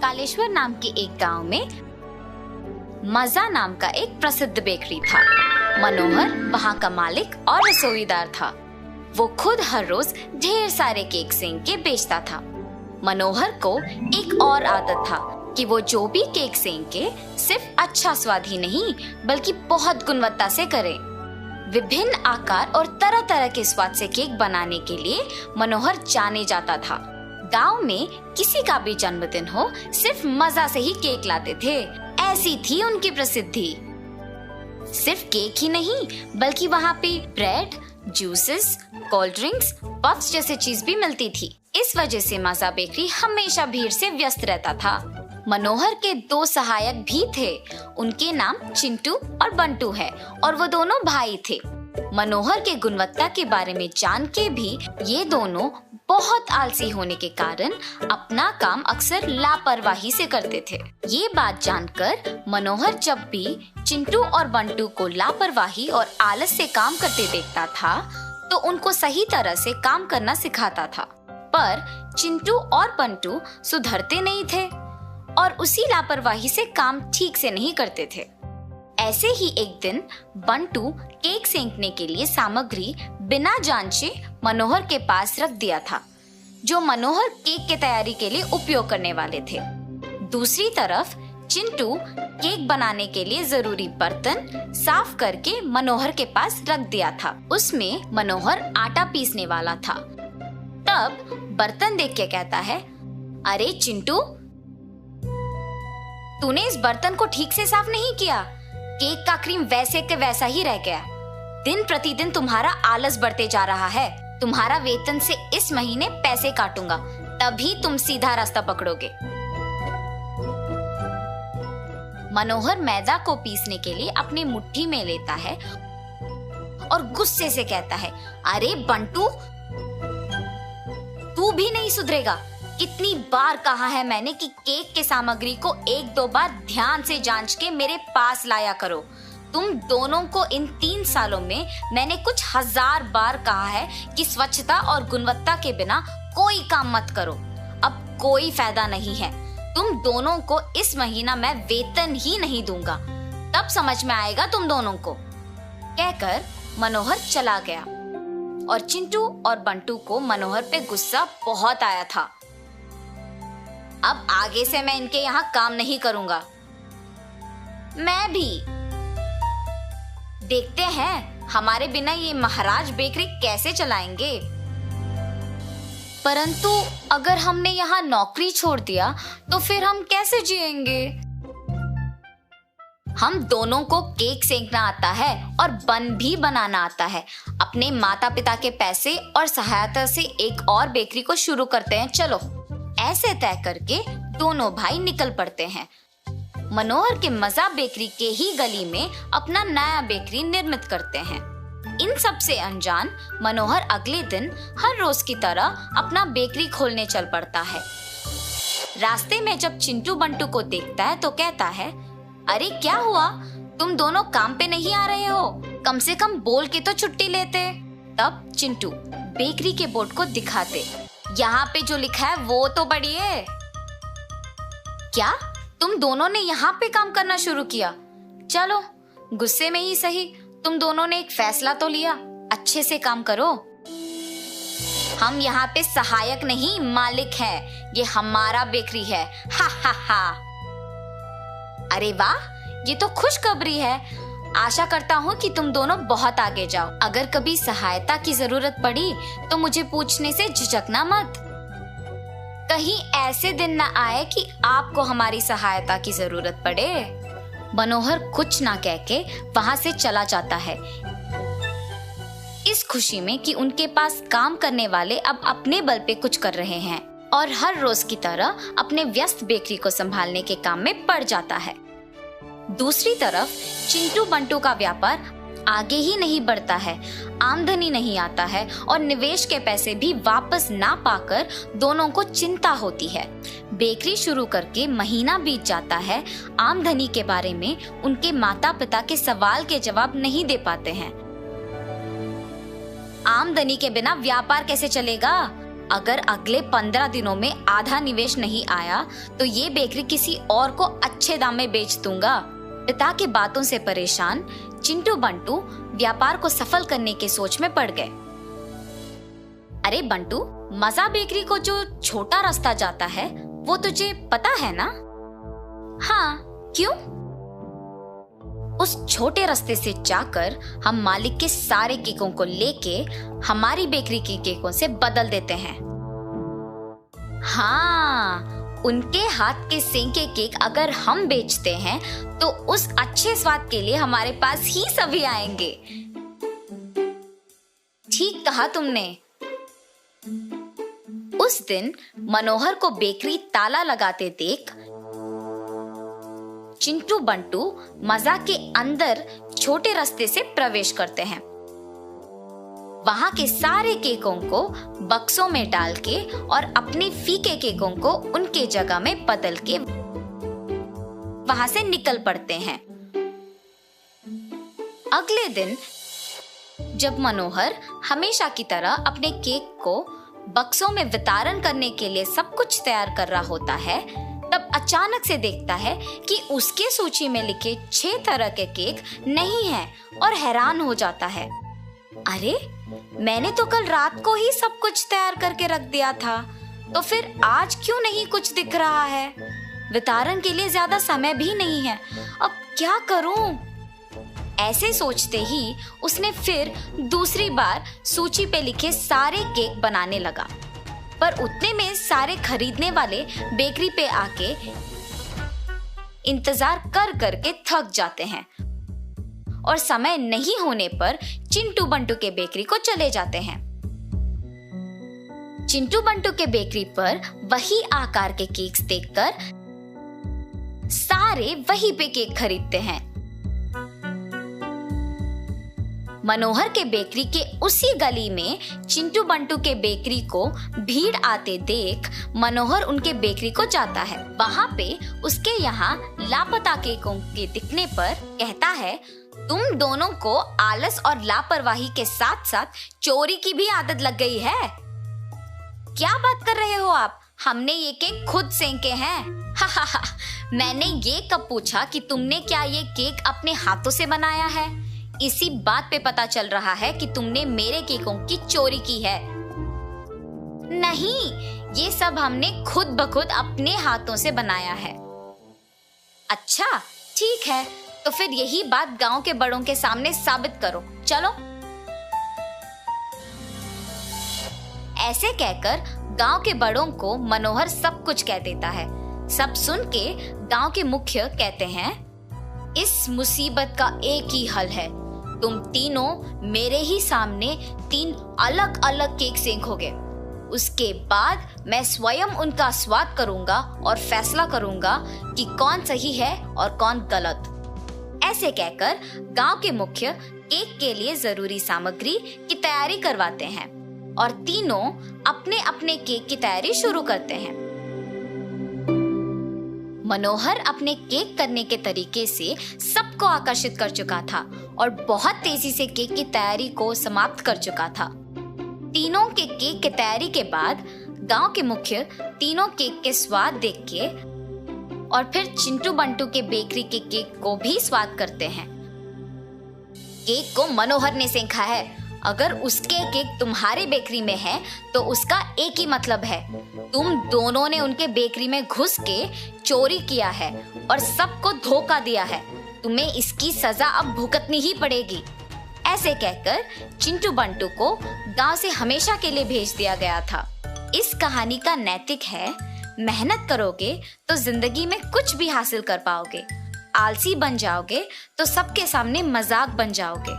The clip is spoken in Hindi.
कालेश्वर नाम के एक गांव में मजा नाम का एक प्रसिद्ध बेकरी था। मनोहर वहाँ का मालिक और रसोईदार था। वो खुद हर रोज ढेर सारे केक सेंक के बेचता था। मनोहर को एक और आदत था कि वो जो भी केक सेंके सिर्फ अच्छा स्वाद ही नहीं बल्कि बहुत गुणवत्ता से करे। विभिन्न आकार और तरह तरह के स्वाद से केक बनाने के लिए मनोहर जाने जाता था। गांव में किसी का भी जन्मदिन हो सिर्फ मजा से ही केक लाते थे, ऐसी थी उनकी प्रसिद्धि। सिर्फ केक ही नहीं बल्कि वहाँ पे bread, juices, cold drinks, puffs जैसे चीज भी मिलती थी। इस वजह से मजा बेकरी हमेशा भीड़ से व्यस्त रहता था। मनोहर के 2 सहायक भी थे। उनके नाम चिंटू और बंटू है और वो दोनों भाई थे। मनोहर के गुणवत्ता के बारे में जान के भी ये दोनों बहुत आलसी होने के कारण अपना काम अक्सर लापरवाही से करते थे। ये बात जानकर मनोहर जब भी चिंटू और बंटू को लापरवाही और आलस से काम करते देखता था तो उनको सही तरह से काम करना सिखाता था। पर चिंटू और बंटू सुधरते नहीं थे और उसी लापरवाही से काम ठीक से नहीं करते थे। ऐसे ही एक दिन बंटू केक सेंकने के लिए सामग्री बिना जांचे मनोहर के पास रख दिया था, जो मनोहर केक की तैयारी के लिए उपयोग करने वाले थे। दूसरी तरफ चिंटू केक बनाने के लिए जरूरी बर्तन साफ करके मनोहर के पास रख दिया था। उसमें मनोहर आटा पीसने वाला था। तब बर्तन देख के कहता है, अरे चिंटू, तूने इस बर्तन को ठीक से साफ नहीं किया। केक का क्रीम वैसे के वैसा ही रह गया। दिन प्रतिदिन तुम्हारा आलस बढ़ते जा रहा है। तुम्हारा वेतन से इस महीने पैसे काटूंगा, तभी तुम सीधा रास्ता पकड़ोगे। मनोहर मैदा को पीसने के लिए अपनी मुट्ठी में लेता है और गुस्से से कहता है, अरे बंटू, तू भी नहीं सुधरेगा। कितनी बार कहा है मैंने कि केक के सामग्री को 1-2 बार ध्यान से जांच के मेरे पास लाया करो। तुम दोनों को इन 3 सालों में मैंने कुछ 1000 बार कहा है कि स्वच्छता और गुणवत्ता के बिना कोई काम मत करो। अब कोई फायदा नहीं है। तुम दोनों को इस महीना मैं वेतन ही नहीं दूंगा, तब समझ में आएगा तुम दोनों को। कहकर मनोहर चला गया और चिंटू और बंटू को मनोहर पे गुस्सा बहुत आया था। अब आगे से मैं इनके यहाँ काम नहीं करूंगा। मैं भी। देखते हैं हमारे बिना ये महाराज बेकरी कैसे चलाएंगे। परंतु अगर हमने यहाँ नौकरी छोड़ दिया तो फिर हम कैसे जिएंगे? हम दोनों को केक सेंकना आता है और बन भी बनाना आता है। अपने माता पिता के पैसे और सहायता से एक और बेकरी को शुरू करते हैं, चलो। ऐसे तय करके दोनों भाई निकल पड़ते हैं। मनोहर के मजा बेकरी के ही गली में अपना नया बेकरी निर्मित करते हैं। इन सब से अनजान मनोहर अगले दिन हर रोज की तरह अपना बेकरी खोलने चल पड़ता है। रास्ते में जब चिंटू बंटू को देखता है तो कहता है, अरे क्या हुआ, तुम दोनों काम पे नहीं आ रहे हो? कम से कम बोल के तो छुट्टी लेते। तब चिंटू बेकरी के बोर्ड को दिखाते, यहाँ पे जो लिखा है वो तो पढ़िए। क्या तुम दोनों ने यहाँ पे काम करना शुरू किया? चलो, गुस्से में ही सही, तुम दोनों ने एक फैसला तो लिया, अच्छे से काम करो। हम यहाँ पे सहायक नहीं मालिक हैं, ये हमारा बेकरी है। हा हा हा। अरे वाह, ये तो खुशखबरी है। आशा करता हूँ कि तुम दोनों बहुत आगे जाओ। अगर कभी सहायता की जरूरत पड़ी तो मुझे पूछने से झिझकना मत। कहीं ऐसे दिन न आए कि आपको हमारी सहायता की जरूरत पड़े। मनोहर कुछ ना कह के वहाँ से चला जाता है, इस खुशी में कि उनके पास काम करने वाले अब अपने बल पे कुछ कर रहे हैं और हर रोज की तरह अपने व्यस्त बेकरी को संभालने के काम में पड़ जाता है। दूसरी तरफ चिंटू बंटू का व्यापार आगे ही नहीं बढ़ता है, आमदनी नहीं आता है और निवेश के पैसे भी वापस ना पाकर दोनों को चिंता होती है। बेकरी शुरू करके महीना बीत जाता है, आमदनी के बारे में उनके माता पिता के सवाल के जवाब नहीं दे पाते हैं। आमदनी के बिना व्यापार कैसे चलेगा? अगर अगले 15 दिनों में आधा निवेश नहीं आया तो ये बेकरी किसी और को अच्छे दाम में बेच दूंगा। पिता के बातों से परेशान चिंटू बंटू व्यापार को सफल करने के सोच में पड़ गए। अरे बंटू, मजा बेकरी को जो छोटा रास्ता जाता है वो तुझे पता है ना? हाँ, क्यों? उस छोटे रास्ते से जाकर हम मालिक के सारे केकों को लेके हमारी बेकरी के केकों से बदल देते हैं। हाँ, उनके हाथ के सेंके केक अगर हम बेचते हैं तो उस अच्छे स्वाद के लिए हमारे पास ही सभी आएंगे। ठीक कहा तुमने। उस दिन मनोहर को बेकरी ताला लगाते देख चिंटू बंटू मजा के अंदर छोटे रास्ते से प्रवेश करते हैं। वहां के सारे केकों को बक्सों में डाल के और अपने फीके केकों को उनके जगह में बदल के वहां से निकल पड़ते हैं। अगले दिन जब मनोहर हमेशा की तरह अपने केक को बक्सों में वितरण करने के लिए सब कुछ तैयार कर रहा होता है, तब अचानक से देखता है कि उसके सूची में लिखे 6 तरह के केक नहीं हैं और हैरान हो जाता है। अरे, मैंने तो कल रात को ही सब कुछ तैयार करके रख दिया था, तो फिर आज क्यों नहीं कुछ दिख रहा है? वितरण के लिए ज्यादा समय भी नहीं है, अब क्या करूं? ऐसे सोचते ही उसने फिर दूसरी बार सूची पे लिखे सारे केक बनाने लगा, पर उतने में सारे खरीदने वाले बेकरी पे आके इंतजार कर करके थक जाते हैं और समय नहीं होने पर चिंटू बंटू के बेकरी को चले जाते हैं। चिंटू बंटू के बेकरी पर वही आकार के केक्स देखकर सारे वही पे केक खरीदते हैं। मनोहर के बेकरी के उसी गली में चिंटू बंटू के बेकरी को भीड़ आते देख मनोहर उनके बेकरी को जाता है। वहां पे उसके यहाँ लापता केकों के दिखने पर कहता है, तुम दोनों को आलस और लापरवाही के साथ साथ चोरी की भी आदत लग गई है। क्या बात कर रहे हो आप? हमने ये केक खुद सेंके हैं। हा, मैंने ये कब पूछा कि तुमने क्या ये केक अपने हाथों से बनाया है? इसी बात पे पता चल रहा है कि तुमने मेरे केकों की चोरी की है। नहीं, ये सब हमने खुद ब खुद अपने हाथों से बनाया है। अच्छा, ठीक है, तो फिर यही बात गांव के बड़ों के सामने साबित करो। चलो। ऐसे कहकर गांव के बड़ों को मनोहर सब कुछ कह देता है। सब सुन के गांव के मुखिया कहते हैं, इस मुसीबत का एक ही हल है, तुम तीनों मेरे ही सामने 3 अलग अलग केक सेंकोगे। उसके बाद मैं स्वयं उनका स्वाद करूंगा और फैसला करूंगा कि कौन सही है और कौन गलत। ऐसे कहकर गांव के मुखिया केक के लिए जरूरी सामग्री की तैयारी करवाते हैं और तीनों अपने अपने केक की तैयारी शुरू करते हैं। मनोहर अपने केक करने के तरीके से सबको आकर्षित कर चुका था और बहुत तेजी से केक की तैयारी को समाप्त कर चुका था। तीनों के केक की तैयारी के बाद गांव के मुखिया तीनों केक के स्वाद देख के और फिर चिंटू बंटू के बेकरी के केक को भी स्वाद करते हैं। केक को मनोहर ने सेंका है। अगर उसके केक तुम्हारे बेकरी में है तो उसका एक ही मतलब है, तुम दोनों ने उनके बेकरी में घुस के चोरी किया है और सबको धोखा दिया है। तुम्हें इसकी सजा अब भुगतनी ही पड़ेगी। ऐसे कहकर चिंटू बंटू को गांव से हमेशा के लिए भेज दिया गया था। इस कहानी का नैतिक है, मेहनत करोगे तो जिंदगी में कुछ भी हासिल कर पाओगे, आलसी बन जाओगे तो सबके सामने मजाक बन जाओगे।